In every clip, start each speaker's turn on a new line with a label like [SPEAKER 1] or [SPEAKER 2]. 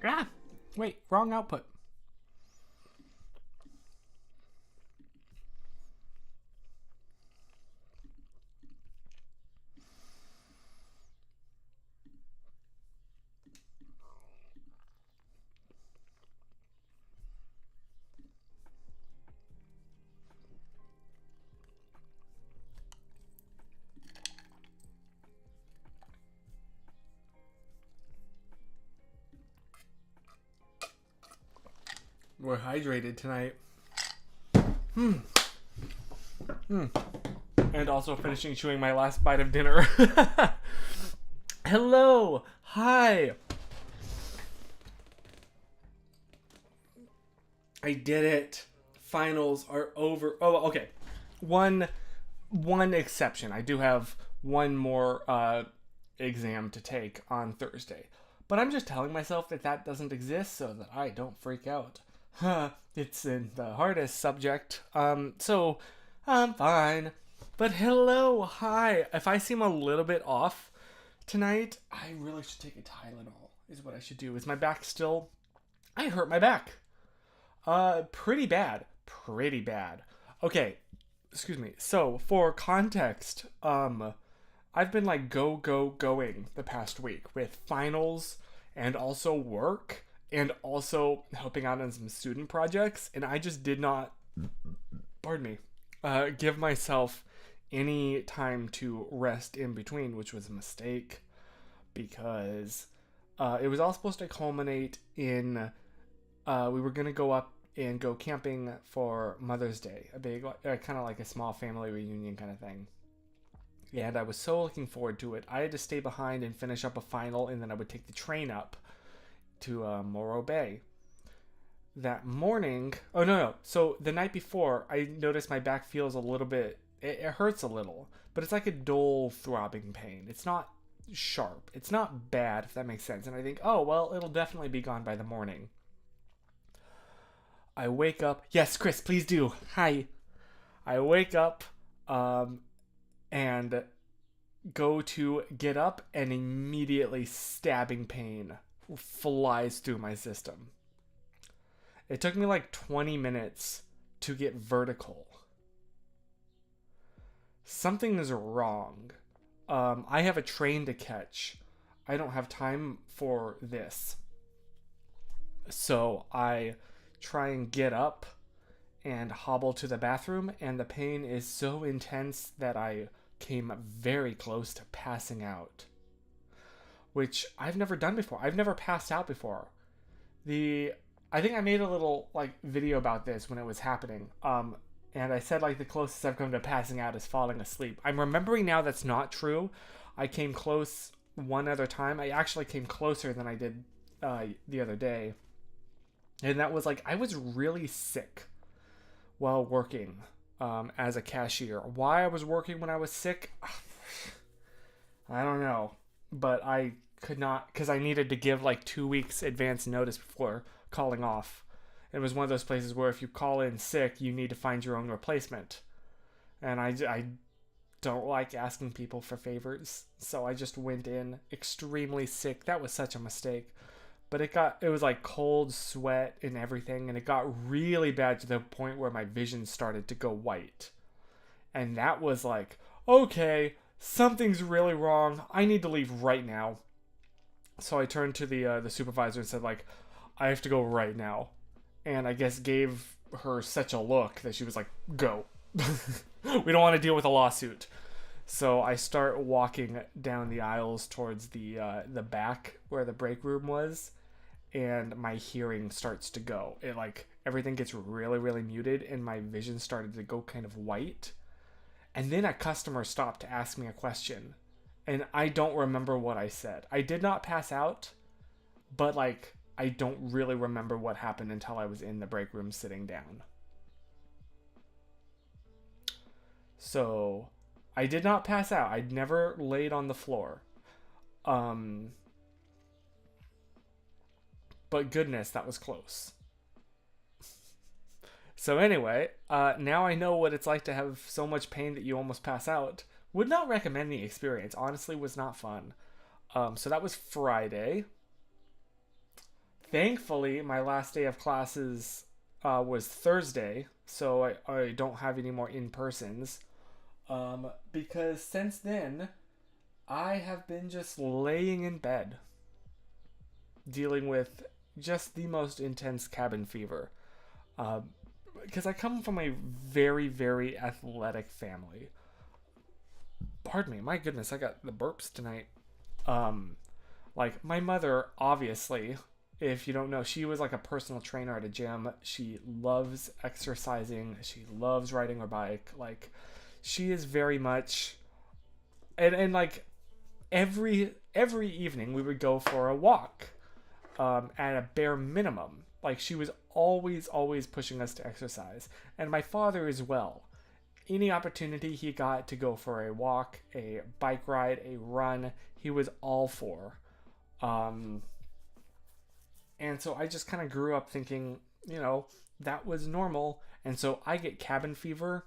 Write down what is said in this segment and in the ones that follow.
[SPEAKER 1] Ah, wait, wrong output. We're hydrated tonight. And also finishing chewing my last bite of dinner. Hello. Hi. I did it. Finals are over. Oh, okay. One one exception. I do have one more exam to take on Thursday. But I'm just telling myself that that doesn't exist so that I don't freak out. Huh, it's in the hardest subject. So I'm fine. But hello, hi. If I seem a little bit off tonight, I really should take a Tylenol. Is what I should do. Is my back still? I hurt my back. Pretty bad. Pretty bad. Okay, excuse me. So, for context, I've been like going the past week with finals and also work and also helping out on some student projects, and I just did not, pardon me, give myself any time to rest in between, which was a mistake because it was all supposed to culminate in we were gonna go up and go camping for Mother's Day, a big, kind of like a small family reunion kind of thing. And I was so looking forward to it. I had to stay behind and finish up a final, and then I would take the train up to Morro Bay. That morning, oh no. So the night before, I noticed my back feels a little bit, it hurts a little, but it's like a dull throbbing pain. It's not sharp. It's not bad, if that makes sense. And I think, oh, well, it'll definitely be gone by the morning. I wake up. Yes, Chris, please do. Hi. I wake up um, and go to get up, and immediately stabbing pain flies through my system. It took me like 20 minutes to get vertical. Something is wrong. I have a train to catch. I don't have time for this. So I try and get up and hobble to the bathroom, and the pain is so intense that I came very close to passing out, which I've never done before. I've never passed out before. The I think I made a little like video about this when it was happening. And I said like the closest I've come to passing out is falling asleep. I'm remembering now that's not true. I came close one other time. I actually came closer than I did the other day. And that was like I was really sick while working as a cashier. Why I was working when I was sick, I don't know. But I could not, because I needed to give like 2 weeks advance notice before calling off. It was one of those places where if you call in sick, you need to find your own replacement. And I don't like asking people for favors. So I just went in extremely sick. That was such a mistake. But it was like cold sweat and everything, and it got really bad to the point where my vision started to go white. And that was like, okay, something's really wrong. I need to leave right now. So I turned to the supervisor and said like, I have to go right now. And I guess gave her such a look that she was like, go. We don't want to deal with a lawsuit. So I start walking down the aisles towards the back where the break room was, and my hearing starts to go. It like everything gets really really muted, and my vision started to go kind of white. And then a customer stopped to ask me a question, and I don't remember what I said. I did not pass out, but like I don't really remember what happened until I was in the break room sitting down. So I did not pass out. I'd never laid on the floor. Um, but goodness, that was close. So anyway, now I know what it's like to have so much pain that you almost pass out. Would not recommend the experience. Honestly, was not fun. So that was Friday. Thankfully, my last day of classes was Thursday, so I don't have any more in persons. Because since then, I have been just laying in bed, dealing with just the most intense cabin fever. Because I come from a very, very athletic family. Pardon me, my goodness, I got the burps tonight. Um, like my mother, obviously, if you don't know, she was like a personal trainer at a gym. She loves exercising. She loves riding her bike. Like, she is very much, and like every evening we would go for a walk, at a bare minimum. Like, she was always pushing us to exercise, and my father as well. Any opportunity he got to go for a walk, a bike ride, a run, he was all for. Um, and so I just kind of grew up thinking, that was normal. And so I get cabin fever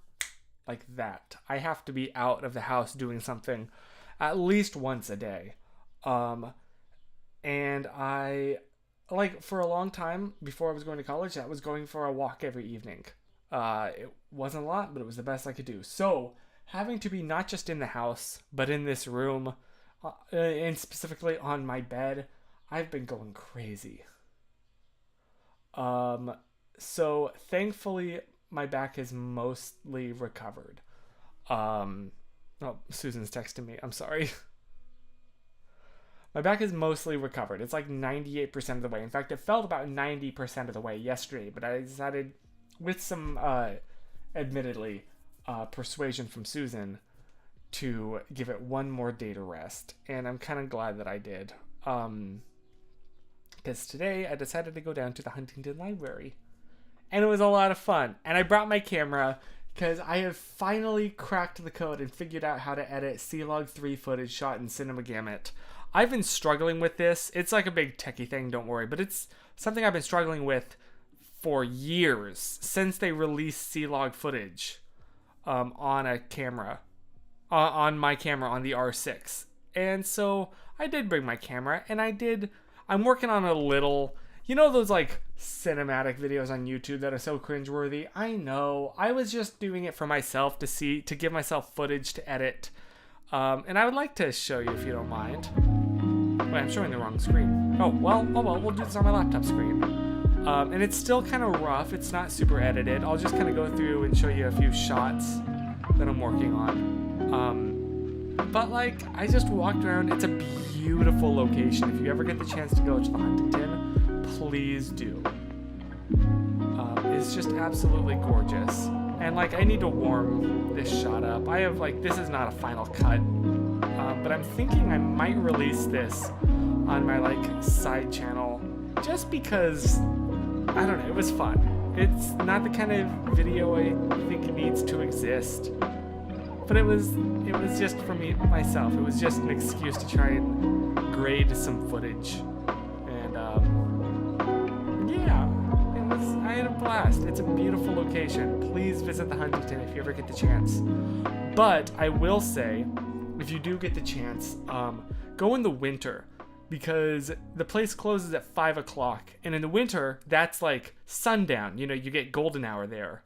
[SPEAKER 1] like that. I have to be out of the house doing something at least once a day. Um, and I, like, for a long time before I was going to college, that was going for a walk every evening. It wasn't a lot, but it was the best I could do. So having to be not just in the house, but in this room, and specifically on my bed, I've been going crazy. So thankfully, my back is mostly recovered. Um, oh, Susan's texting me. I'm sorry. My back is mostly recovered. It's like 98% of the way. In fact, it felt about 90% of the way yesterday, but I decided, with some, admittedly, persuasion from Susan, to give it one more day to rest. And I'm kind of glad that I did. Because today I decided to go down to the Huntington Library. And it was a lot of fun. And I brought my camera because I have finally cracked the code and figured out how to edit C-Log 3 footage shot in Cinema Gamut. I've been struggling with this. It's like a big techie thing, don't worry. But it's something I've been struggling with for years, since they released C-Log footage on a camera. On my camera, on the R6. And so I did bring my camera, and I'm working on a little, those like cinematic videos on YouTube that are so cringeworthy? I know. I was just doing it for myself to give myself footage to edit. And I would like to show you if you don't mind. Wait, I'm showing the wrong screen. Oh well, we'll do this on my laptop screen. And it's still kind of rough. It's not super edited. I'll just kind of go through and show you a few shots that I'm working on. But like, I just walked around. It's a beautiful location. If you ever get the chance to go to the Huntington, please do. It's just absolutely gorgeous. And like, I need to warm this shot up. This is not a final cut. But I'm thinking I might release this on my side channel, just because, I don't know, it was fun. It's not the kind of video I think it needs to exist. But it was just for myself. It was just an excuse to try and grade some footage. And yeah, I had a blast. It's a beautiful location. Please visit the Huntington if you ever get the chance. But I will say, if you do get the chance, go in the winter, because the place closes at 5 o'clock. And in the winter, that's like sundown. You get golden hour there.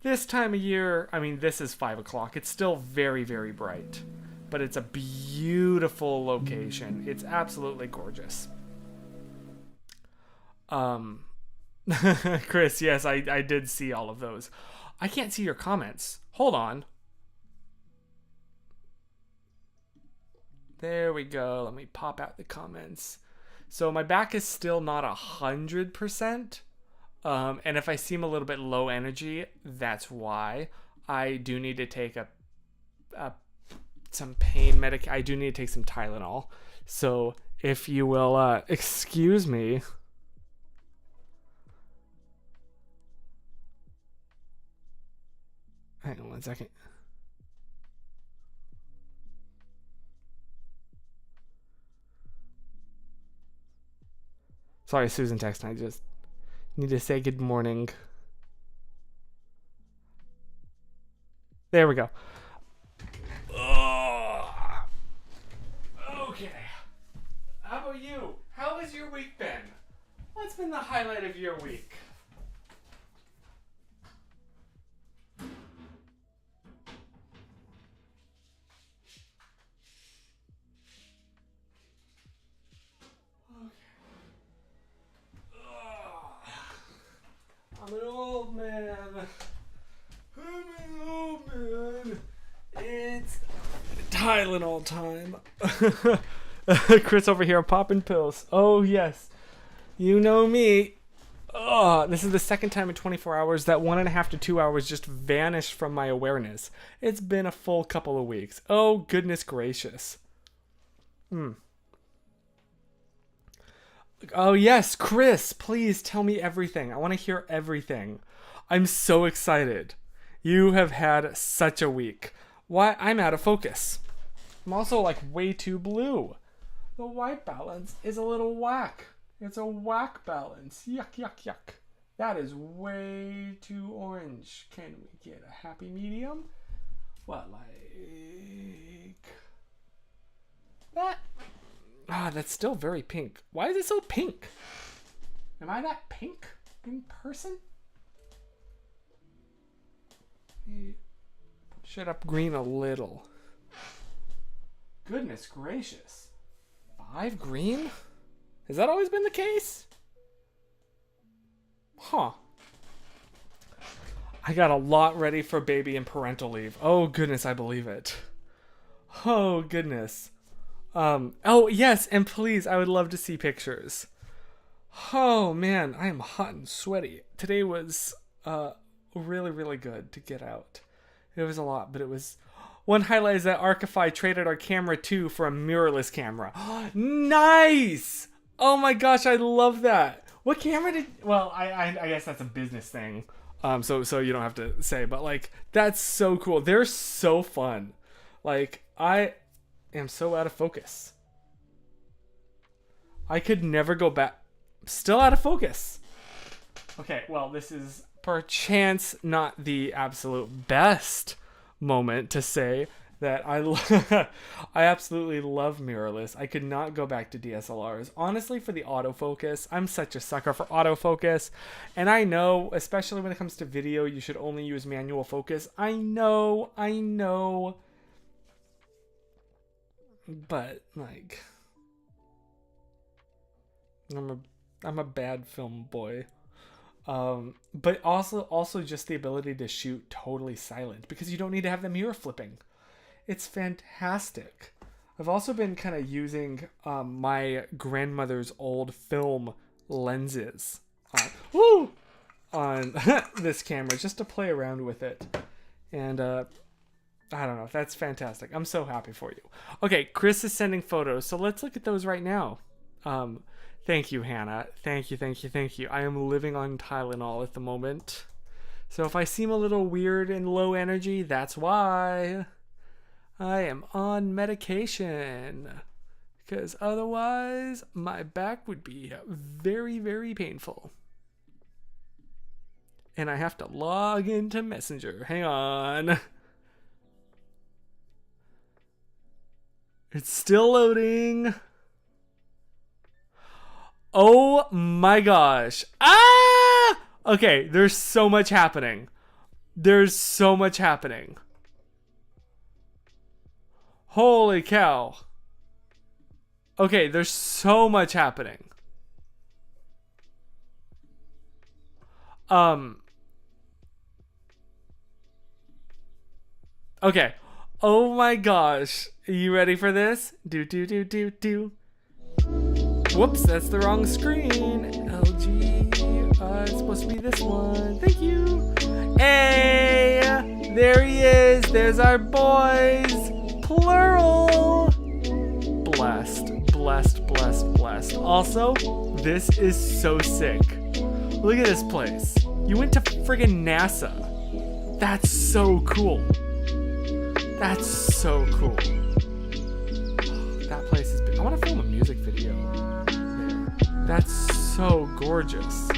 [SPEAKER 1] This time of year, this is 5 o'clock. It's still very, very bright. But it's a beautiful location. It's absolutely gorgeous. Chris, yes, I did see all of those. I can't see your comments. Hold on. There we go. Let me pop out the comments. So my back is still not 100%. And if I seem a little bit low energy, that's why. I do need to take some pain medic. I do need to take some Tylenol. So if you will excuse me. Hang on one second. Sorry, Susan texted. I just need to say good morning. There we go. Okay. How about you? How has your week been? What's been the highlight of your week? I'm an old man. I'm an old man. It's Tylenol time. Chris over here popping pills. Oh, yes. You know me. Oh, this is the second time in 24 hours that 1.5 to 2 hours just vanished from my awareness. It's been a full couple of weeks. Oh, goodness gracious. Oh, yes, Chris, please tell me everything. I want to hear everything. I'm so excited. You have had such a week. Why? I'm out of focus. I'm also like way too blue. The white balance is a little whack. It's a whack balance. Yuck, yuck, yuck. That is way too orange. Can we get a happy medium? What, like that? Ah, that's still very pink. Why is it so pink? Am I that pink in person? Shut up green a little. Goodness gracious. 5 green? Has that always been the case? Huh. I got a lot ready for baby and parental leave. Oh goodness, I believe it. Oh goodness. Oh yes, and please, I would love to see pictures. Oh man, I am hot and sweaty. Today was really, really good to get out. It was a lot, but it was... One highlight is that Archify traded our camera 2 for a mirrorless camera. Nice! Oh my gosh, I love that. What camera did... Well, I guess that's a business thing. So you don't have to say, but like, that's so cool. They're so fun. Like, I am so out of focus. I could never go back. Still out of focus. Okay, well, this is perchance not the absolute best moment to say that I absolutely love mirrorless. I could not go back to DSLRs. Honestly, for the autofocus, I'm such a sucker for autofocus. And I know, especially when it comes to video, you should only use manual focus. I know. But, like, I'm a bad film boy. But also just the ability to shoot totally silent because you don't need to have the mirror flipping. It's fantastic. I've also been kind of using my grandmother's old film lenses on this camera just to play around with it. And I don't know. That's fantastic. I'm so happy for you. Okay, Chris is sending photos, so let's look at those right now. Thank you, Hannah. Thank you. I am living on Tylenol at the moment. So if I seem a little weird and low energy, that's why. I am on medication. Because otherwise, my back would be very, very painful. And I have to log into Messenger. Hang on. It's still loading. Oh my gosh. Ah! Okay, there's so much happening. Holy cow. Okay, there's so much happening. Okay. Oh my gosh. Are you ready for this? Do. Whoops, that's the wrong screen. LG. It's supposed to be this one. Thank you. Hey! There he is. There's our boys. Plural. Blessed. Also, this is so sick. Look at this place. You went to friggin' NASA. That's so cool. That place is big. I want to film a music video there. That's so gorgeous.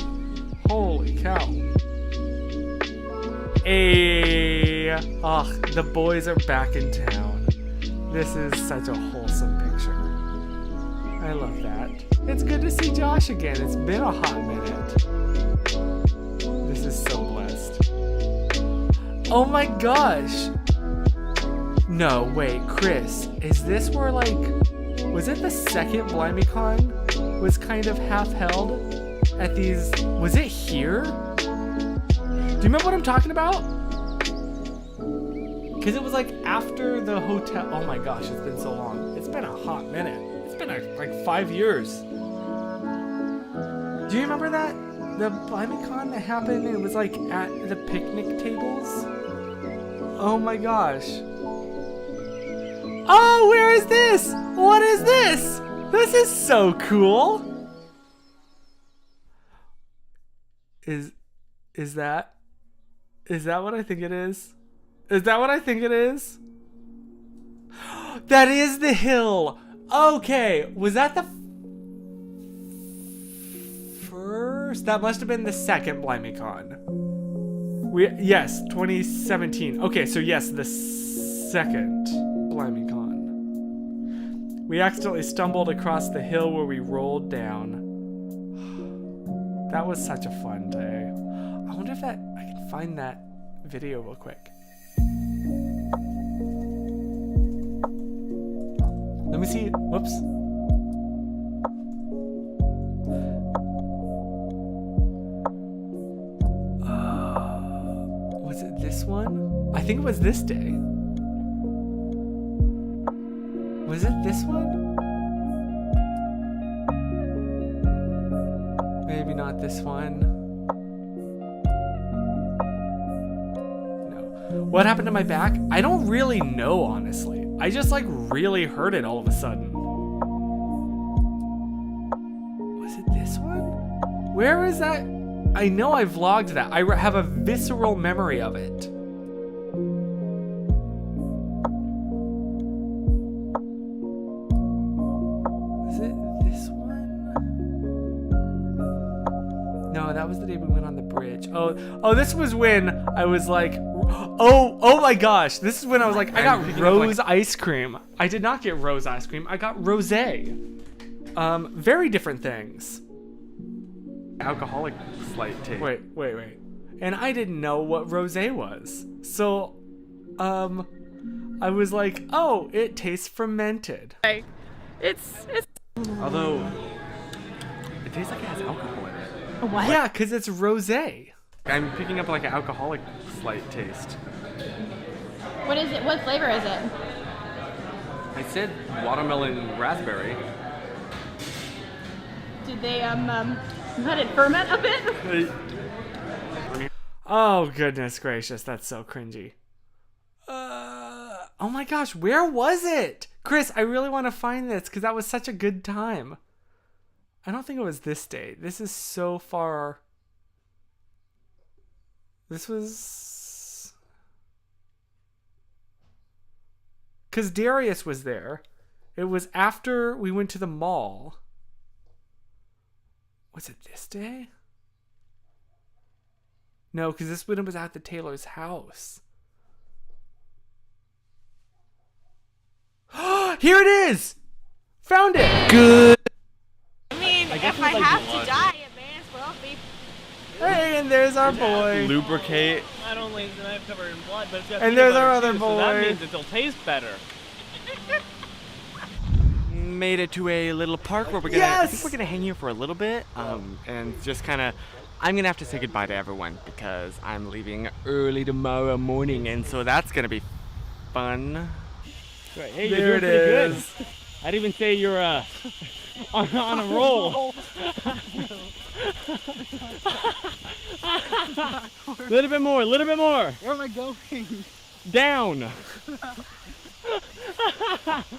[SPEAKER 1] Holy cow. Hey. The boys are back in town. This is such a wholesome picture. I love that. It's good to see Josh again. It's been a hot minute. This is so blessed. Oh my gosh. No, wait, Chris. Is this where, like, was it the second BlimeyCon was kind of half held at these? Was it here? Do you remember what I'm talking about? Because it was like after the hotel. Oh my gosh, it's been so long. It's been a hot minute. It's been like 5 years. Do you remember that? The BlimeyCon that happened, and it was like at the picnic tables? Oh my gosh. Oh, where is this? What is this? This is so cool. Is that what I think it is? Is that what I think it is? That is the hill. Okay, was that the first? That must have been the second BlimeyCon. Yes, 2017. Okay, so yes, the second BlimeyCon. We accidentally stumbled across the hill where we rolled down. That was such a fun day. I wonder if I can find that video real quick. Let me see. Whoops. Was it this one? I think it was this day. Was it this one? Maybe not this one. No. What happened to my back? I don't really know, honestly. I just like really hurt it all of a sudden. Was it this one? Where is that? I know I vlogged that. I have a visceral memory of it. Was it this one? No, that was the day we went on the bridge. Oh, this was when I was like, oh my gosh. This is when I was like, I got rose ice cream. I did not get rose ice cream. I got rosé. Very different things.
[SPEAKER 2] Alcoholic slight taste.
[SPEAKER 1] Wait. And I didn't know what rosé was. So, I was like, oh, it tastes fermented.
[SPEAKER 3] It's
[SPEAKER 2] Although, it tastes like it has alcohol in it.
[SPEAKER 3] what?
[SPEAKER 1] Yeah, because it's rosé.
[SPEAKER 2] I'm picking up like an alcoholic slight taste.
[SPEAKER 3] What is it? What flavor is it?
[SPEAKER 2] I said watermelon raspberry.
[SPEAKER 3] Did they let it ferment a bit?
[SPEAKER 1] Oh, goodness gracious. That's so cringy. Oh my gosh, where was it? Chris, I really want to find this because that was such a good time. I don't think it was this day. This is so far. This was. Because Darius was there. It was after we went to the mall. Was it this day? No, because this one was at the Taylor's house. Here it is! Found it! Good!
[SPEAKER 3] I mean, if I have to die, it may as well be.
[SPEAKER 1] Hey, and there's our boy.
[SPEAKER 2] Lubricate.
[SPEAKER 4] Not only is the knife covered in blood, but it's got
[SPEAKER 1] And
[SPEAKER 4] peanut
[SPEAKER 1] there's our
[SPEAKER 4] butter,
[SPEAKER 1] other
[SPEAKER 4] too, so that
[SPEAKER 1] boy.
[SPEAKER 4] means it'll taste better.
[SPEAKER 2] Made it to a little park where we're gonna. I think we're gonna hang here for a little bit, and just kind of. I'm gonna have to say goodbye to everyone because I'm leaving early tomorrow morning, and so that's gonna be fun.
[SPEAKER 4] Right. Hey,
[SPEAKER 1] There
[SPEAKER 4] you're
[SPEAKER 1] it
[SPEAKER 4] doing pretty good.
[SPEAKER 1] is.
[SPEAKER 4] I'd even say you're on a roll. Little bit more.
[SPEAKER 5] Where am I going?
[SPEAKER 4] Down.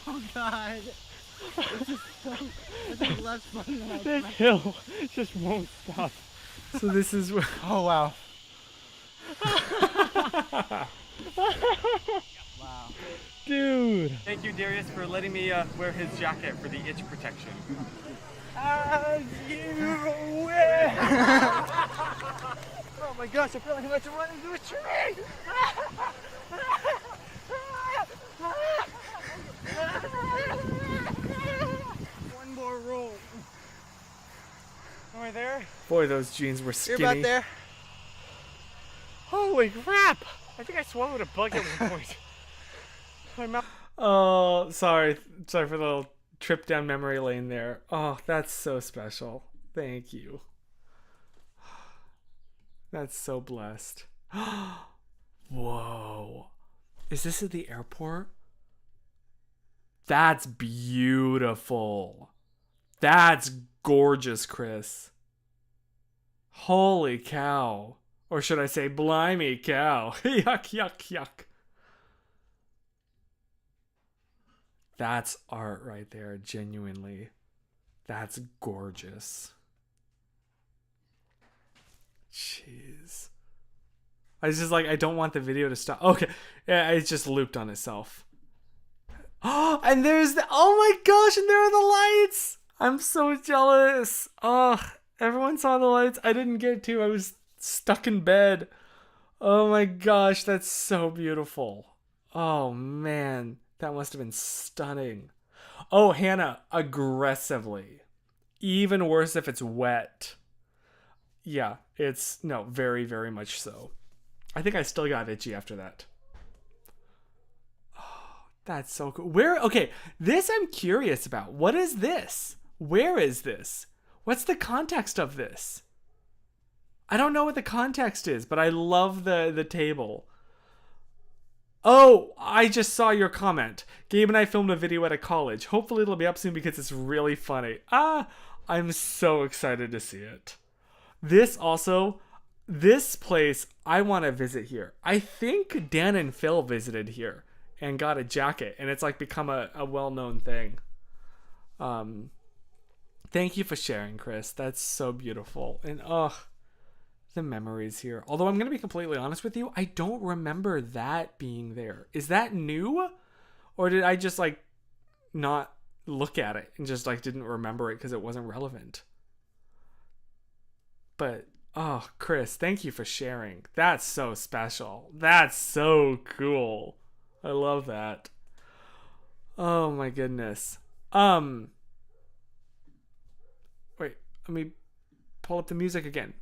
[SPEAKER 5] Oh God. This is less fun than I
[SPEAKER 4] This hill just won't stop.
[SPEAKER 1] So this is where.
[SPEAKER 5] Oh wow.
[SPEAKER 4] Dude.
[SPEAKER 2] Thank you, Darius, for letting me wear his jacket for the itch protection.
[SPEAKER 5] As you wish. Oh my gosh, I feel like I'm about to run into a tree. One more
[SPEAKER 1] Boy, those jeans were
[SPEAKER 5] You're
[SPEAKER 1] skinny.
[SPEAKER 5] about there.
[SPEAKER 2] Holy crap! I think I swallowed a bug at one point. My mouth.
[SPEAKER 1] Oh, sorry for the little trip down memory lane there. Oh, that's so special. Thank you. That's so blessed. Whoa. Is this at the airport? That's beautiful. That's gorgeous, Chris. Holy cow. Or should I say, blimey cow. Yuck, yuck, yuck. That's art right there, genuinely. That's gorgeous. Jeez. I was just like, I don't want the video to stop. Okay. Yeah, it just looped on itself. Oh, and there's the, oh my gosh, and there are the lights. I'm so jealous. Oh, everyone saw the lights. I didn't get to. I was stuck in bed. Oh my gosh, that's so beautiful. Oh man, that must have been stunning. Oh, Hannah, aggressively. Even worse if it's wet. Yeah, it's, no, very, very much so. I think I still got itchy after that. Oh, that's so cool. Where, okay, this I'm curious about. What is this? Where is this? What's the context of this? I don't know what the context is, but I love the table. Oh, I just saw your comment. Gabe and I filmed a video at a college. Hopefully it'll be up soon because it's really funny. Ah, I'm so excited to see it. This place, I want to visit here. I think Dan and Phil visited here and got a jacket, and it's like become a well-known thing. Thank you for sharing, Chris. That's so beautiful. And the memories here. Although I'm going to be completely honest with you, I don't remember that being there. Is that new? Or did I just like not look at it and just like didn't remember it because it wasn't relevant? But, oh, Chris, thank you for sharing. That's so special. That's so cool. I love that. Oh my goodness. Wait, let me pull up the music again.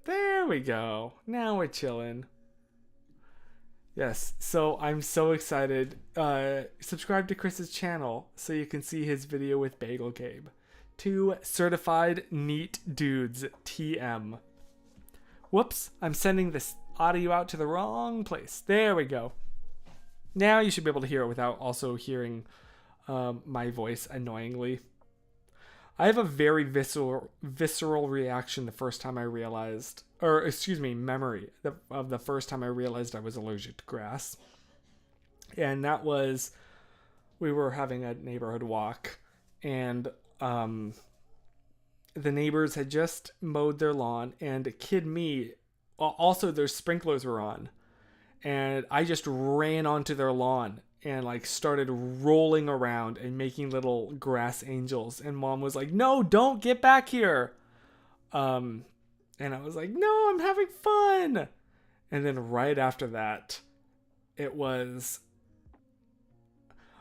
[SPEAKER 1] There we go. Now we're chilling. Yes, so I'm so excited. Subscribe to Chris's channel so you can see his video with Bagel Gabe. 2 certified neat dudes, TM. Whoops, I'm sending this audio out to the wrong place. There we go. Now you should be able to hear it without also hearing my voice annoyingly. I have a very visceral reaction the first time I realized, or excuse me, memory of the first time I realized I was allergic to grass. And that was, we were having a neighborhood walk, and the neighbors had just mowed their lawn, and kid me, also their sprinklers were on, and I just ran onto their lawn and like started rolling around and making little grass angels, and Mom was like, no, don't get back here. And I was like, no, I'm having fun. And then right after that, it was,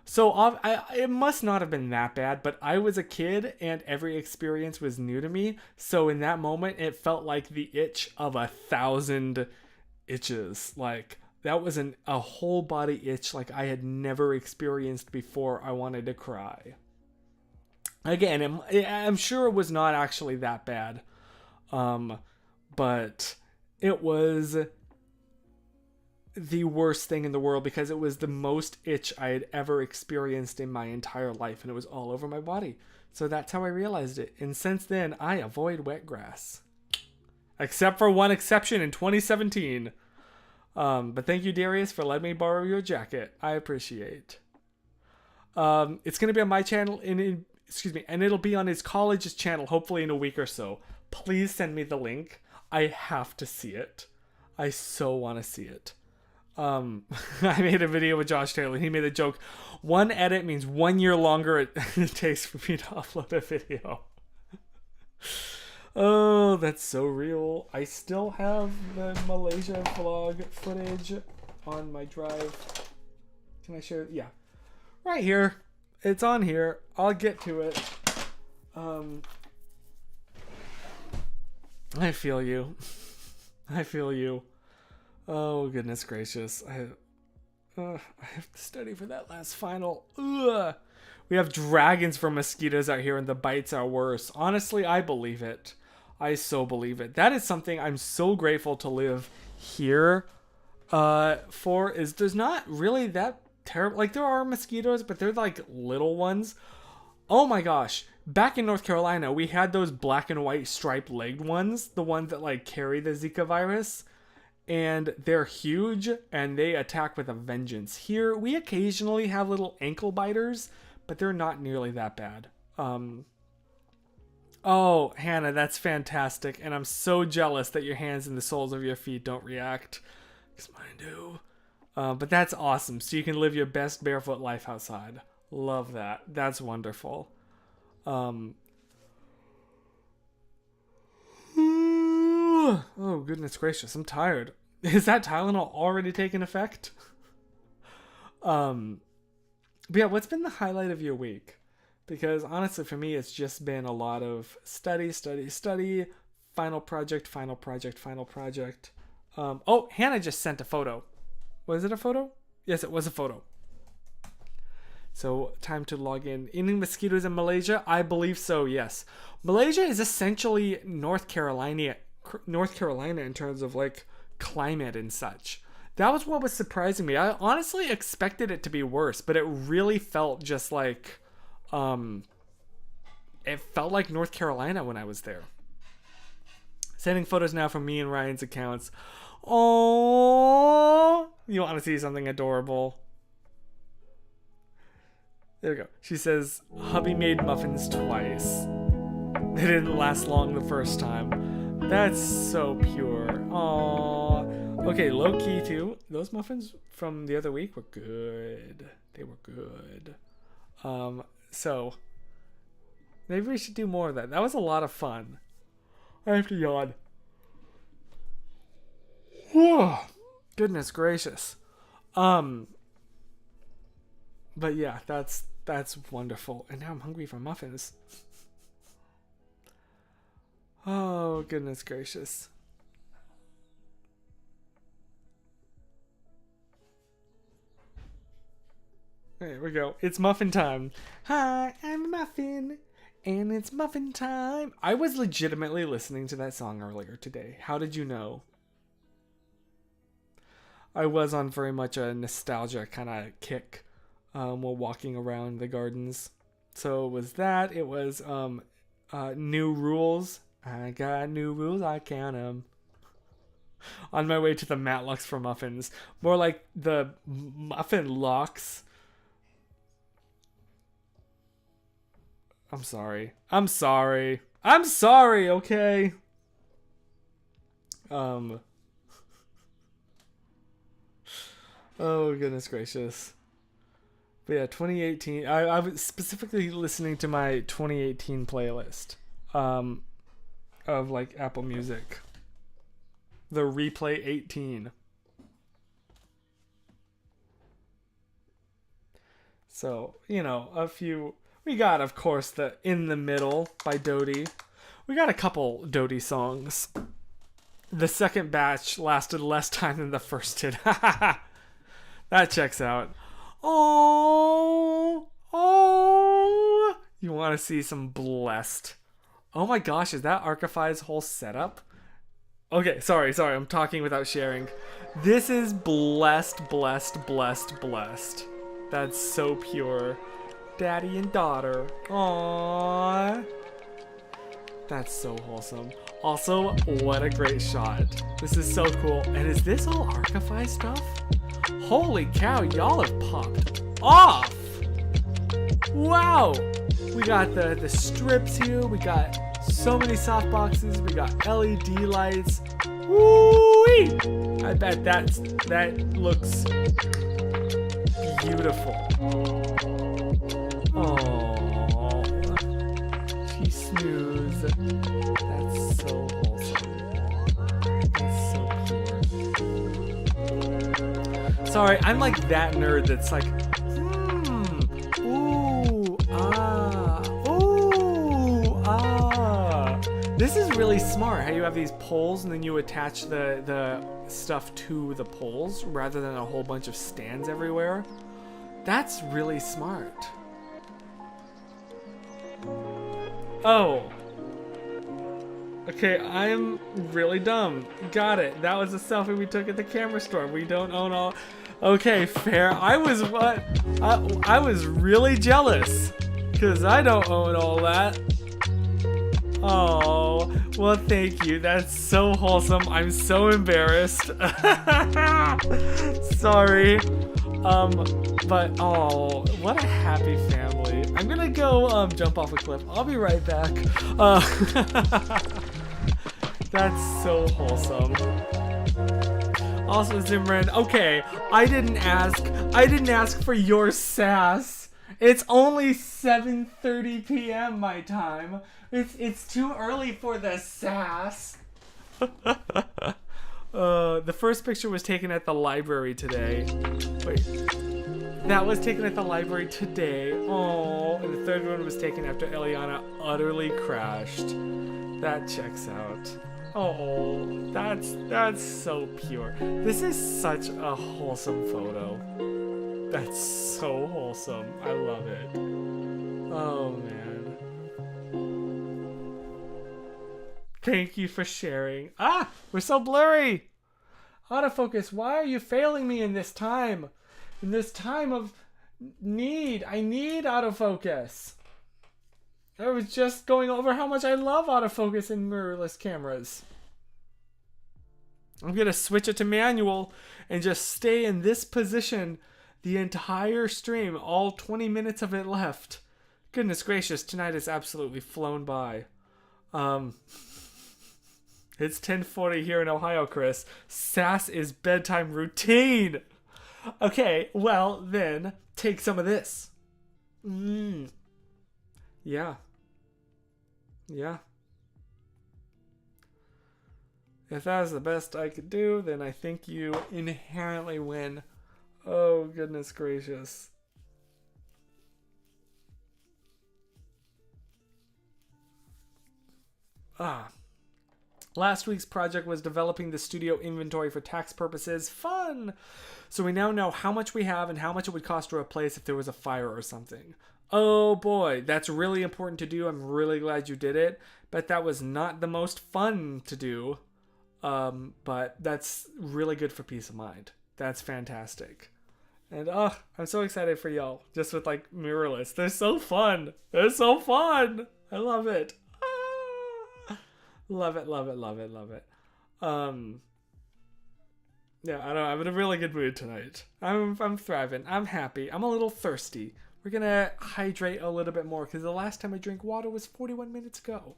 [SPEAKER 1] so it must not have been that bad, but I was a kid and every experience was new to me. So in that moment, it felt like the itch of 1,000 itches. Like that was a whole body itch like I had never experienced before. I wanted to cry. Again, I'm sure it was not actually that bad. But it was the worst thing in the world because it was the most itch I had ever experienced in my entire life, and it was all over my body. So that's how I realized it. And since then, I avoid wet grass. Except for one exception in 2017. But thank you, Darius, for letting me borrow your jacket. I appreciate. It's going to be on my channel, and it'll be on his college's channel, hopefully in a week or so. Please send me the link. I have to see it. I so want to see it. I made a video with Josh Taylor. He made a joke. 1 edit means 1 year longer it takes for me to upload a video. Oh, that's so real. I still have the Malaysia vlog footage on my drive. Can I share it? Yeah. Right here. It's on here. I'll get to it. I feel you. I feel you. Oh, goodness gracious. I have to study for that last final. Ugh. We have dragons for mosquitoes out here, and the bites are worse. Honestly, I believe it. I so believe it. That is something I'm so grateful to live here for, is there's not really that terrible. Like, there are mosquitoes, but they're like little ones. Oh my gosh. Back in North Carolina, we had those black and white striped legged ones, the ones that like carry the Zika virus. And they're huge, and they attack with a vengeance. Here, we occasionally have little ankle biters, but they're not nearly that bad. Oh, Hannah, that's fantastic. And I'm so jealous that your hands and the soles of your feet don't react, because mine do. But that's awesome. So you can live your best barefoot life outside. Love that. That's wonderful. Oh, goodness gracious. I'm tired. Is that Tylenol already taking effect? But yeah, what's been the highlight of your week? Because honestly, for me, it's just been a lot of study, final project. Oh, Hannah just sent a photo. Was it a photo? Yes, it was a photo. So, time to log in. Any mosquitoes in Malaysia? I believe so, yes. Malaysia is essentially North Carolina in terms of like climate and such. That was what was surprising me. I honestly expected it to be worse, but it really felt just like it felt like North Carolina when I was there. Sending photos now from me and Ryan's accounts. Oh, you want to see something adorable? There we go. She says, hubby made muffins twice. They didn't last long the first time. That's so pure. Aww. Okay, low key too. Those muffins from the other week were good. They were good. So maybe we should do more of that. That was a lot of fun. I have to yawn. Whew. Goodness gracious. But yeah, that's wonderful. And now I'm hungry for muffins. Oh, goodness gracious. There we go. It's muffin time. Hi, I'm Muffin, and it's muffin time. I was legitimately listening to that song earlier today. How did you know? I was on very much a nostalgia kind of kick while walking around the gardens. So it was that. It was New Rules. I got new rules, I count 'em. On my way to the Matlocks for muffins. More like the Muffin Locks. I'm sorry, okay? Oh, goodness gracious. But yeah, 2018. I was specifically listening to my 2018 playlist. Of like Apple Music. The Replay 18. So, you know, a few. We got, of course, the In the Middle by Dodie. We got a couple Dodie songs. The second batch lasted less time than the first did. That checks out. Oh. You want to see some Blessed. Oh my gosh, is that Archify's whole setup? Okay, sorry, I'm talking without sharing. This is blessed. That's so pure. Daddy and daughter. Aww. That's so wholesome. Also, what a great shot. This is so cool. And is this all Archify stuff? Holy cow, y'all have popped off! Wow! We got the strips here. We got so many soft boxes. We got LED lights. Woo-wee! I bet that looks beautiful. Oh, she snooze. That's so wholesome. That's so pure. Sorry, I'm like that nerd that's like, This This is really smart, how you have these poles and then you attach the stuff to the poles rather than a whole bunch of stands everywhere. That's really smart. Oh. Okay, I'm really dumb. Got it. That was a selfie we took at the camera store. We don't own all... Okay, fair. I was really jealous because I don't own all that. Oh, well, thank you. That's so wholesome. I'm so embarrassed. Sorry. But oh, what a happy family. I'm gonna go jump off a cliff. I'll be right back. That's so wholesome. Also, Zimran, okay, I didn't ask for your sass. It's only 7:30 p.m. my time. It's too early for the sass. The first picture was taken at the library today. Wait. That was taken at the library today. Oh, and the third one was taken after Eliana utterly crashed. That checks out. Oh, that's so pure. This is such a wholesome photo. That's so wholesome. I love it. Oh, man. Thank you for sharing. Ah, we're so blurry. Autofocus, why are you failing me in this time? In this time of need. I need autofocus. I was just going over how much I love autofocus in mirrorless cameras. I'm going to switch it to manual and just stay in this position the entire stream, all 20 minutes of it left. Goodness gracious, tonight has absolutely flown by. It's 10:40 here in Ohio, Chris. Sass is bedtime routine. Okay, well then, take some of this. Yeah. Yeah. If that was the best I could do, then I think you inherently win. Oh, goodness gracious. Last week's project was developing the studio inventory for tax purposes. Fun! So we now know how much we have and how much it would cost to replace if there was a fire or something. Oh boy, that's really important to do. I'm really glad you did it. But that was not the most fun to do. But that's really good for peace of mind. That's fantastic. And I'm so excited for y'all. Just with like mirrorless. They're so fun. They're so fun. I love it. Love it, love it, love it, love it. Yeah, I don't know. I'm in a really good mood tonight. I'm thriving. I'm happy. I'm a little thirsty. We're gonna hydrate a little bit more because the last time I drank water was 41 minutes ago.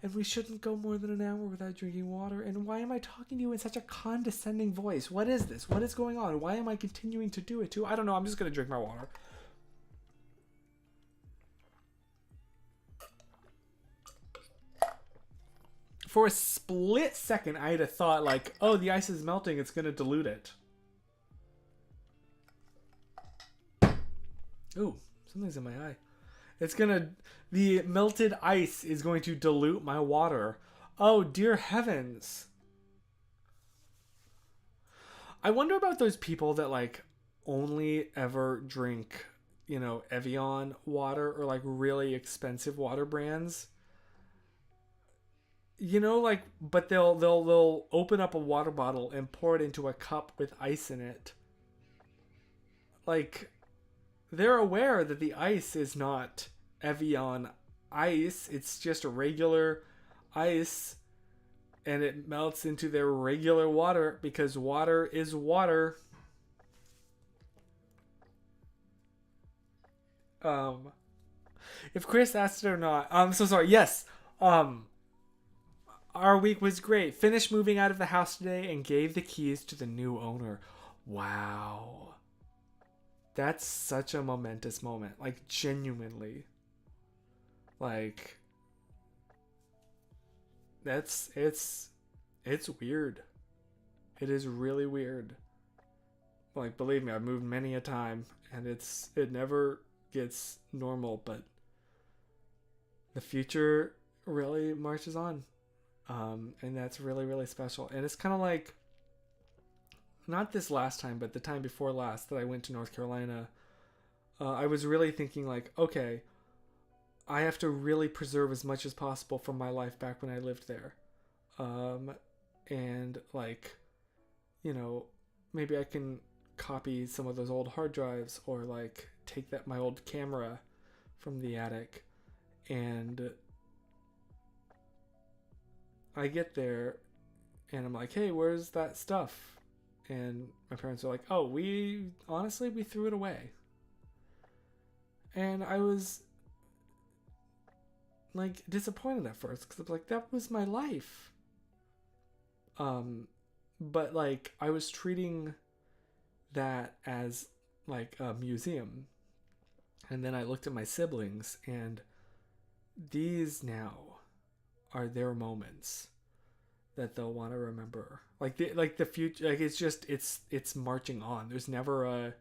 [SPEAKER 1] And we shouldn't go more than an hour without drinking water. And why am I talking to you in such a condescending voice? What is this? What is going on? Why am I continuing to do it too? I don't know. I'm just gonna drink my water. For a split second, I had a thought like, oh, the ice is melting. It's going to dilute it. Ooh, something's in my eye. The melted ice is going to dilute my water. Oh, dear heavens. I wonder about those people that like only ever drink, Evian water or like really expensive water brands. But they'll open up a water bottle and pour it into a cup with ice in it. Like, they're aware that the ice is not Evian ice. It's just regular ice. And it melts into their regular water because water is water. If Chris asked it or not. I'm so sorry. Yes. Our week was great. Finished moving out of the house today and gave the keys to the new owner. Wow. That's such a momentous moment. Like, genuinely. Like, it's weird. It is really weird. Like, believe me, I've moved many a time and it never gets normal, but the future really marches on. And that's really, really special. And it's kind of like, not this last time, but the time before last that I went to North Carolina, I was really thinking like, okay, I have to really preserve as much as possible from my life back when I lived there. And like, you know, maybe I can copy some of those old hard drives, or like take my old camera from the attic. And I get there and I'm like, hey, where's that stuff? And my parents are like, oh, we threw it away. And I was like disappointed at first, because I was like, that was my life. But like I was treating that as like a museum. And then I looked at my siblings, and these now are their moments that they'll want to remember. Like the future, like it's marching on. There's never a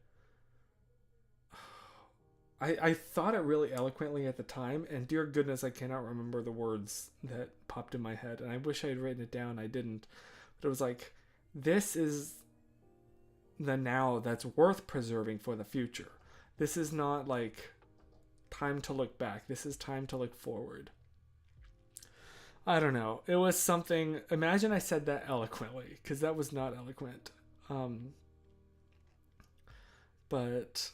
[SPEAKER 1] I thought it really eloquently at the time, and dear goodness, I cannot remember the words that popped in my head, and I wish I had written it down. I didn't. But it was like, this is the now that's worth preserving for the future. This is not like time to look back. This is time to look forward. I don't know. It was something. Imagine I said that eloquently, because that was not eloquent. But,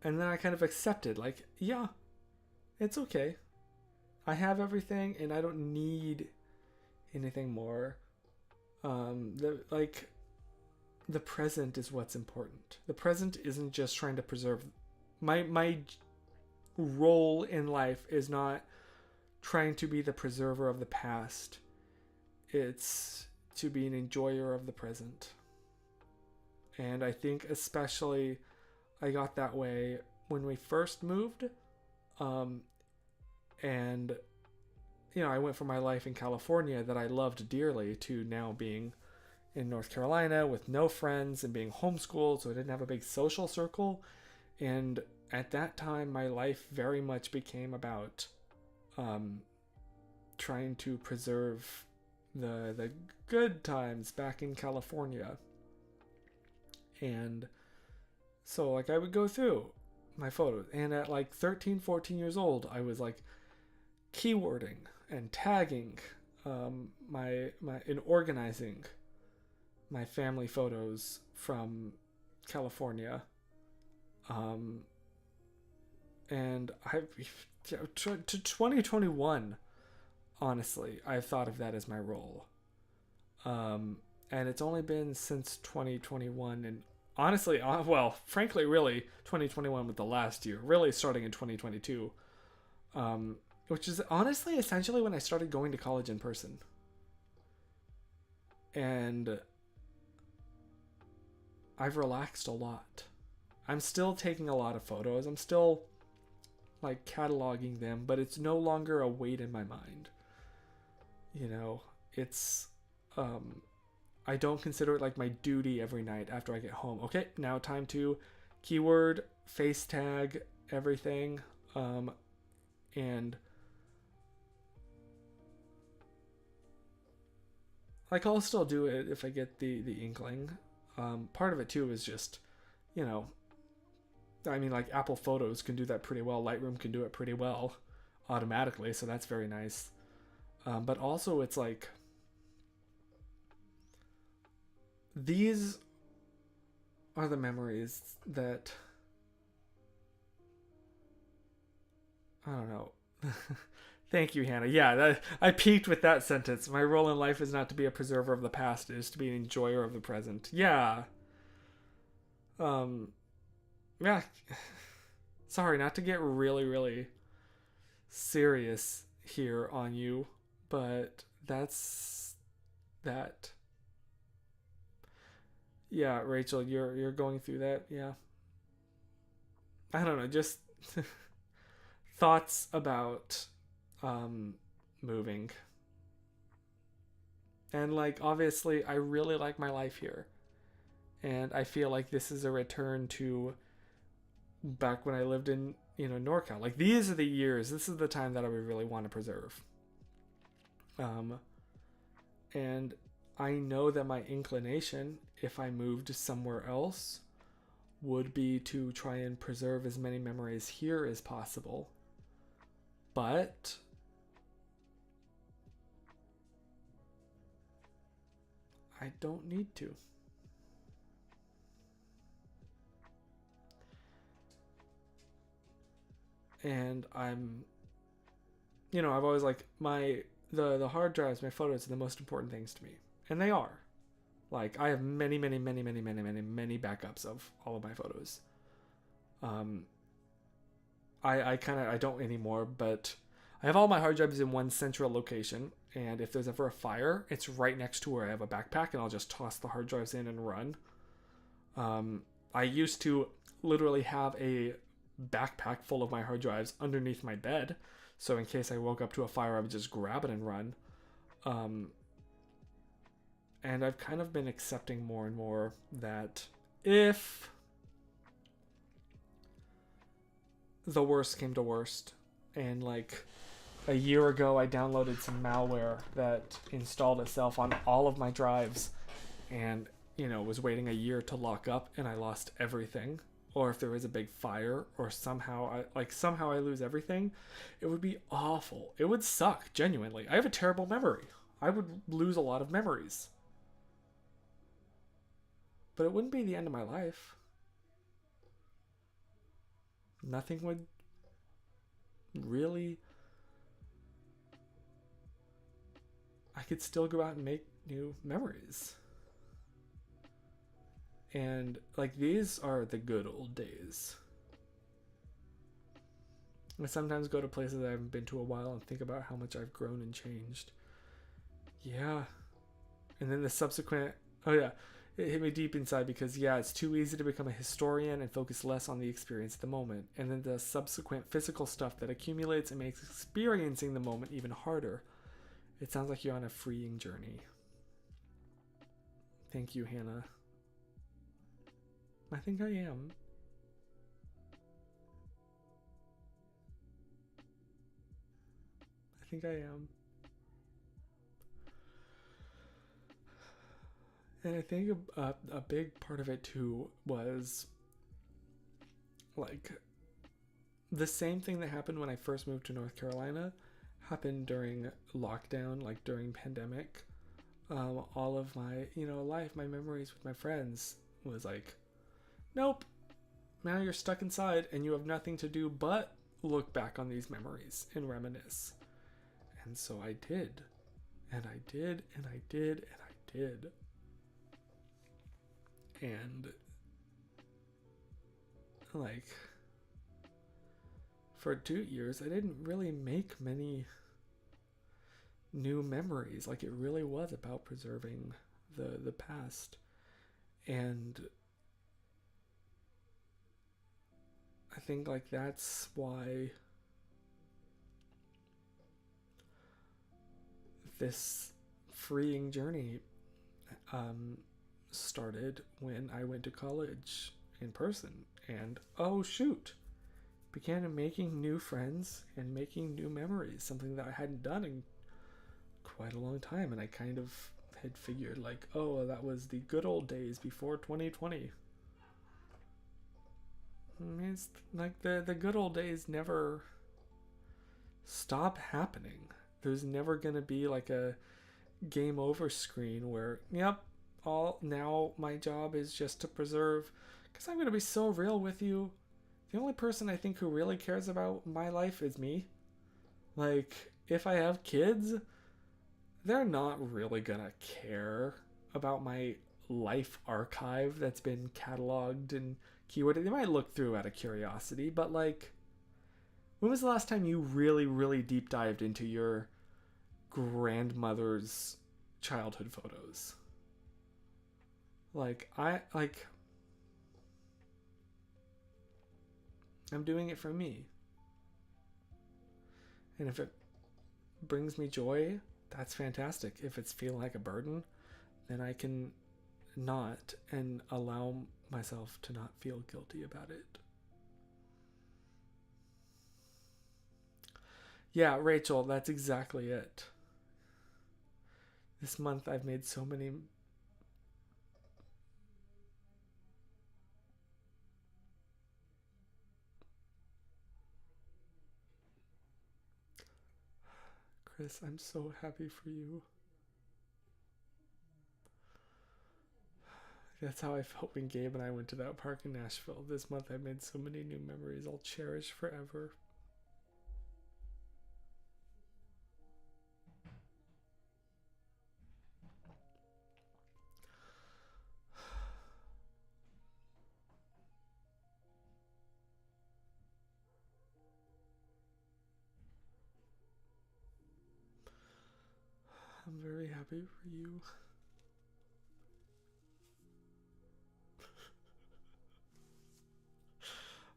[SPEAKER 1] and then I kind of accepted, like, yeah, it's okay. I have everything, and I don't need anything more. The present is what's important. The present isn't just trying to preserve. My role in life is not trying to be the preserver of the past. It's to be an enjoyer of the present. And I think especially I got that way when we first moved. And you know, I went from my life in California that I loved dearly to now being in North Carolina with no friends and being homeschooled, so I didn't have a big social circle. And at that time, my life very much became about trying to preserve the good times back in California. And so like I would go through my photos, and at like 13, 14 years old, I was like keywording and tagging and organizing my family photos from California. And to 2021, honestly, I've thought of that as my role. And it's only been since 2021, and honestly, well, frankly, really, 2021 was the last year, really starting in 2022, which is honestly essentially when I started going to college in person. And I've relaxed a lot. I'm still taking a lot of photos. I'm still like cataloging them, but it's no longer a weight in my mind. You know, it's I don't consider it like my duty every night after I get home. Okay, now time to keyword, face tag, everything. And like I'll still do it if I get the inkling. Part of it too is just, you know, I mean, like Apple Photos can do that pretty well. Lightroom can do it pretty well automatically, so that's very nice. But also it's like, these are the memories that, I don't know. Thank you, Hannah. Yeah, I peaked with that sentence. My role in life is not to be a preserver of the past, it is to be an enjoyer of the present. Yeah. Yeah. Sorry, not to get really, really serious here on you, but that's that. Yeah, Rachel, you're going through that. Yeah. I don't know, just thoughts about moving. And like obviously I really like my life here. And I feel like this is a return to back when I lived in, you know, NorCal. Like these are the years, this is the time that I would really want to preserve. And I know that my inclination, if I moved somewhere else, would be to try and preserve as many memories here as possible. But I don't need to. And I'm, I've always like the hard drives, my photos are the most important things to me. And they are. Like, I have many backups of all of my photos. I don't anymore, but I have all my hard drives in one central location, and if there's ever a fire, it's right next to where I have a backpack, and I'll just toss the hard drives in and run. I used to literally have a backpack full of my hard drives underneath my bed, so in case I woke up to a fire, I would just grab it and run. And I've kind of been accepting more and more that if the worst came to worst, and like a year ago I downloaded some malware that installed itself on all of my drives and, was waiting a year to lock up and I lost everything, or if there was a big fire or somehow I lose everything, it would be awful. It would suck, genuinely. I have a terrible memory. I would lose a lot of memories. But it wouldn't be the end of my life. Nothing would really... I could still go out and make new memories. And, these are the good old days. I sometimes go to places I haven't been to a while and think about how much I've grown and changed. Yeah. And then the subsequent... Oh, yeah. It hit me deep inside because, it's too easy to become a historian and focus less on the experience at the moment. And then the subsequent physical stuff that accumulates and makes experiencing the moment even harder. It sounds like you're on a freeing journey. Thank you, Hannah. I think I am. I think I am. And I think a big part of it too was the same thing that happened when I first moved to North Carolina happened during lockdown, during pandemic. All of my, life, my memories with my friends was nope, now you're stuck inside and you have nothing to do but look back on these memories and reminisce. And so I did. And I did, and I did, and I did. And for 2 years I didn't really make many new memories. It really was about preserving the past. And I think that's why this freeing journey started when I went to college in person, and began making new friends and making new memories, something that I hadn't done in quite a long time. And I kind of had figured that was the good old days before 2020. It's the good old days never stop happening. There's never gonna be a game over screen where now my job is just to preserve, because I'm going to be so real with you. The only person I think who really cares about my life is me. If I have kids, they're not really going to care about my life archive that's been cataloged and keyworded. They might look through out of curiosity, but when was the last time you really, really deep dived into your grandmother's childhood photos? I'm doing it for me. And if it brings me joy, that's fantastic. If it's feeling like a burden, then I can not and allow myself to not feel guilty about it. Yeah, Rachel, that's exactly it. This month I've made so many. Chris, I'm so happy for you. That's how I felt when Gabe and I went to that park in Nashville. This month I've made so many new memories I'll cherish forever. I'm very happy for you.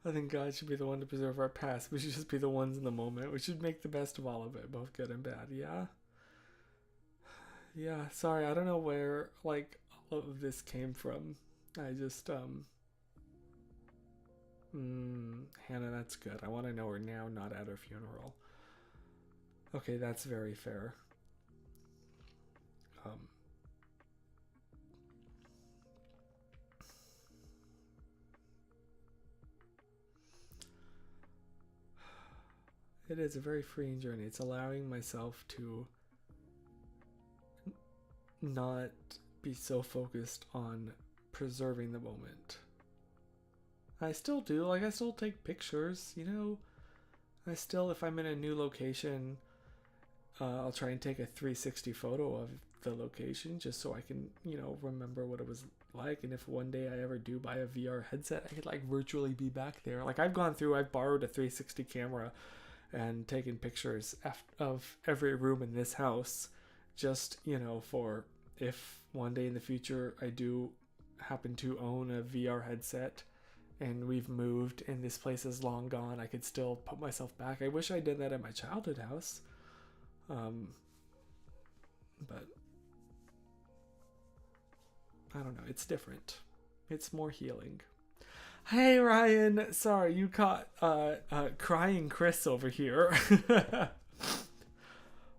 [SPEAKER 1] I think God should be the one to preserve our past. We should just be the ones in the moment. We should make the best of all of it, both good and bad. Yeah? Yeah, sorry, I don't know where, like, all of this came from. I just, Hannah, that's good. I want to know her now, not at her funeral. Okay, that's very fair. It is a very freeing journey. It's allowing myself to not be so focused on preserving the moment. I still do. Like, I still take pictures, you know? I still, if I'm in a new location, I'll try and take a 360 photo of the location just so I can, you know, remember what it was like. And if one day I ever do buy a VR headset, I could, like, virtually be back there. Like, I've borrowed a 360 camera and taken pictures of every room in this house just, you know, for if one day in the future I do happen to own a VR headset and we've moved and this place is long gone, I could still put myself back. I wish I did that at my childhood house. But I don't know, it's different. It's more healing. Hey Ryan, sorry you caught crying Chris over here.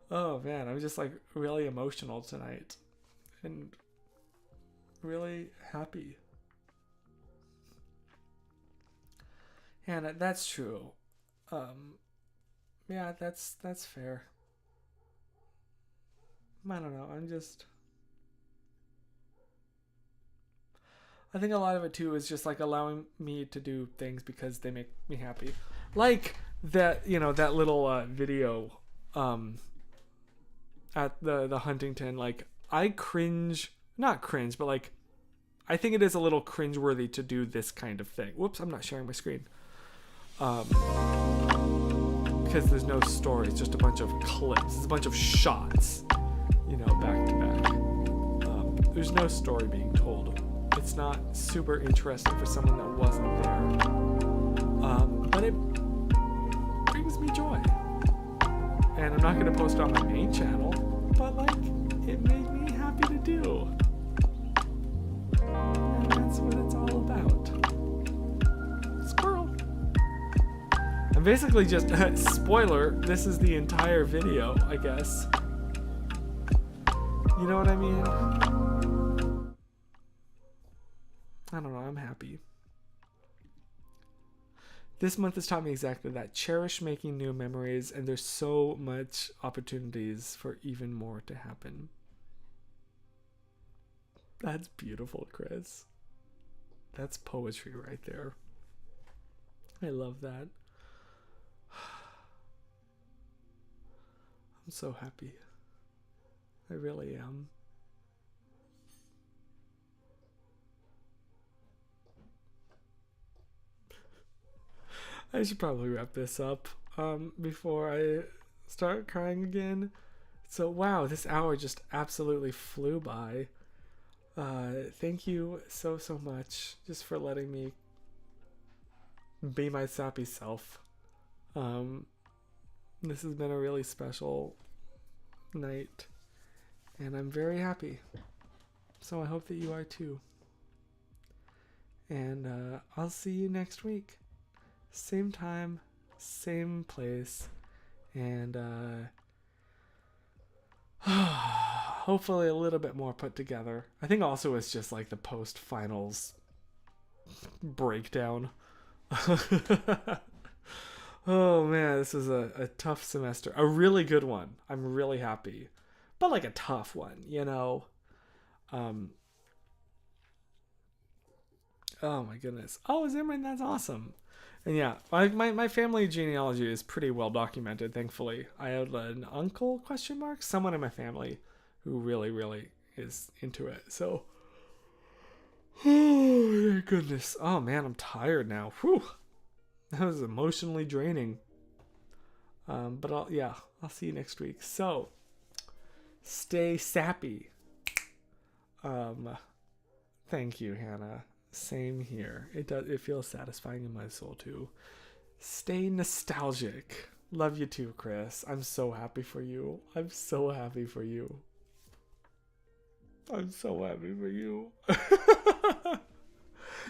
[SPEAKER 1] Oh man, I'm just like really emotional tonight and really happy. Hannah, that's true. Yeah, that's fair. I don't know, I think a lot of it too is just like allowing me to do things because they make me happy. Like that, you know, that little video at the Huntington, like I cringe, not cringe, but like I think it is a little cringeworthy to do this kind of thing. Whoops, I'm not sharing my screen. Because there's no story, it's just a bunch of clips. It's a bunch of shots, you know, back to back. There's no story being told. It's not super interesting for someone that wasn't there. But it brings me joy. And I'm not going to post it on my main channel, but like, it made me happy to do. And that's what it's all about. Squirrel. I'm basically just, spoiler, this is the entire video, I guess. You know what I mean? I don't know, I'm happy. This month has taught me exactly that. Cherish making new memories, and there's so much opportunities for even more to happen. That's beautiful, Chris. That's poetry right there. I love that. I'm so happy. I really am. I should probably wrap this up before I start crying again. So wow, this hour just absolutely flew by. Thank you so much just for letting me be my sappy self. This has been a really special night and I'm very happy. So I hope that you are too. And I'll see you next week. Same time, same place, and hope hopefully a little bit more put together. I think also it's just like the post-finals breakdown. Oh man, this is a tough semester. A really good one. I'm really happy. But like a tough one, you know? Oh my goodness. Oh, Zimmerman, that's awesome. And yeah, my family genealogy is pretty well documented, thankfully. I have an uncle, ? Someone in my family who really, really is into it. So, oh my goodness. Oh man, I'm tired now. Whew. That was emotionally draining. But I'll see you next week. So, stay sappy. Thank you, Hannah. Same here. It feels satisfying in my soul too. Stay nostalgic. Love you too, Chris. I'm so happy for you. I'm so happy for you. I'm so happy for you.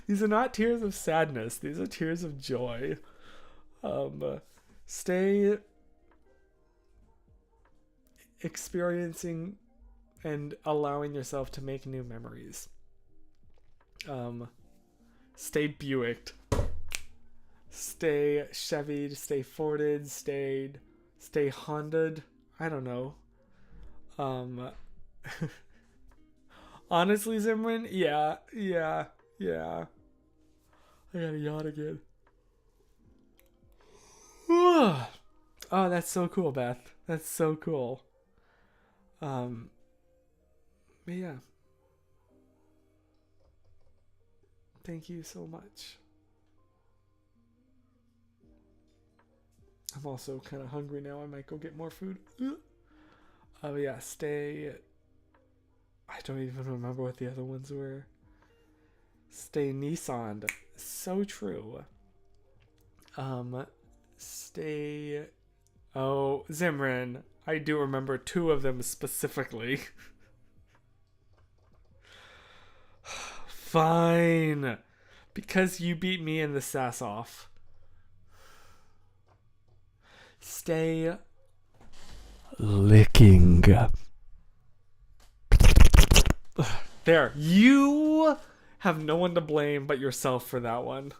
[SPEAKER 1] These are not tears of sadness. These are tears of joy. Stay experiencing and allowing yourself to make new memories. Stay Buicked. Stay Chevy'd. Stay Forded. Stay Honda'd. I don't know. Honestly, Zimran, yeah. I gotta yawn again. Oh, that's so cool, Beth. That's so cool. But yeah. Thank you so much. I'm also kind of hungry now. I might go get more food. Oh yeah, stay. I don't even remember what the other ones were. Stay Nissan. So true. Stay. Oh, Zimran. I do remember 2 of them specifically. Fine. Because you beat me in the sass off. Stay licking. There. You have no one to blame but yourself for that one.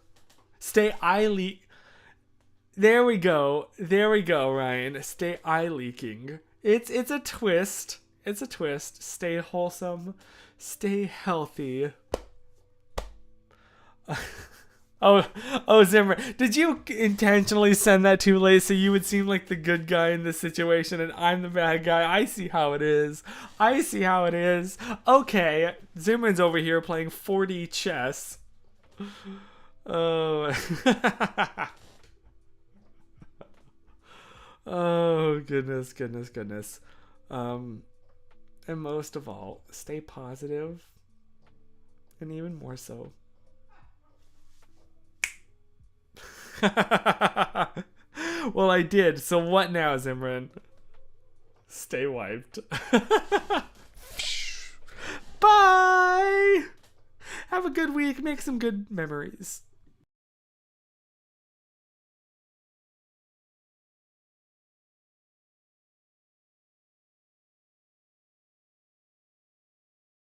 [SPEAKER 1] Stay eye leak. There we go, Ryan. Stay eye leaking. It's a twist. It's a twist. Stay wholesome. Stay healthy. Oh, Zimmer, did you intentionally send that too late so you would seem like the good guy in this situation and I'm the bad guy? I see how it is. Okay, Zimmer's over here playing 4D chess. Oh. Oh, goodness. And most of all, stay positive. And even more so. Well, I did. So what now, Zimran? Stay wiped. Bye! Have a good week. Make some good memories.